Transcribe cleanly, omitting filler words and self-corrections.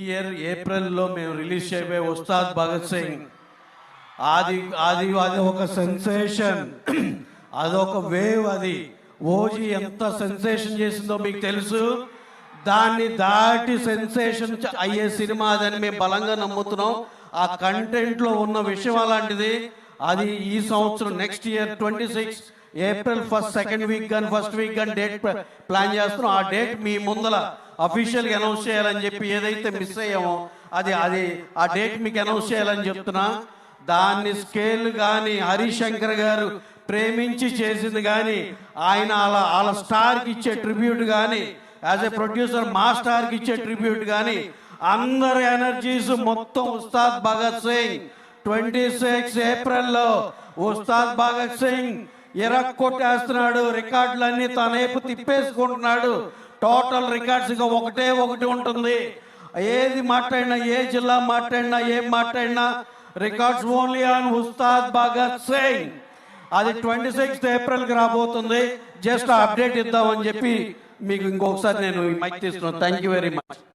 Year ఏప్రిల్లో మేము release చేయబోయే ఉస్తాద్ భగత్ సింగ్ అది ఒక సెన్సేషన్, అదొక వేవ్. అది ఓజీ ఎంత సెన్సేషన్ చేసిందో మీకు తెలుసు. దాన్ని దాటి సెన్సేషన్ అయ్యే సినిమా అదని మేము బలంగా నమ్ముతున్నాం. ఆ కంటెంట్లో ఉన్న విషయం అలాంటిది. అది ఈ సంవత్సరం next year 26 April second week కానీ ఫస్ట్ వీక్ కానీ డేట్ ప్లాన్ చేస్తున్నాం. ఆ డేట్ మీ ముందర అఫీషియల్గా అనౌన్స్ చేయాలని చెప్పి ఏదైతే మిస్ అయ్యామో అది ఆ డేట్ మీకు అనౌన్స్ చేయాలని చెప్తున్నా. దాన్ని స్కేల్ కానీ హరిశంకర్ గారు ప్రేమించి చేసింది కానీ, ఆయన వాళ్ళ స్టార్కి ఇచ్చే ట్రిబ్యూట్ కానీ, యాజ్ ఎ ప్రొడ్యూసర్ మా స్టార్కి ఇచ్చే ట్రిబ్యూట్ కానీ, అందరి ఎనర్జీస్ మొత్తం ఉస్తాద్ భగత్ సింగ్ 26 ఏప్రిల్లో ఉస్తాద్ భగత్ సింగ్ కొట్టేస్తున్నాడు. రికార్డులన్నీ తన వైపు తిప్పేసుకుంటున్నాడు. టోటల్ రికార్డ్స్ ఇక ఒకటి ఉంటుంది. ఏది మాట్లాడినా, ఏ జిల్లా మాట్లాడినా, ఏం మాట్లాడినా records only on Ustaad Bhagat Singh. అది 26 ఏప్రిల్కి రాబోతుంది. జస్ట్ అప్డేట్ ఇద్దామని చెప్పి మీకు ఇంకొకసారి నేను మైక్ తీసుకున్నాను. Thank you very much.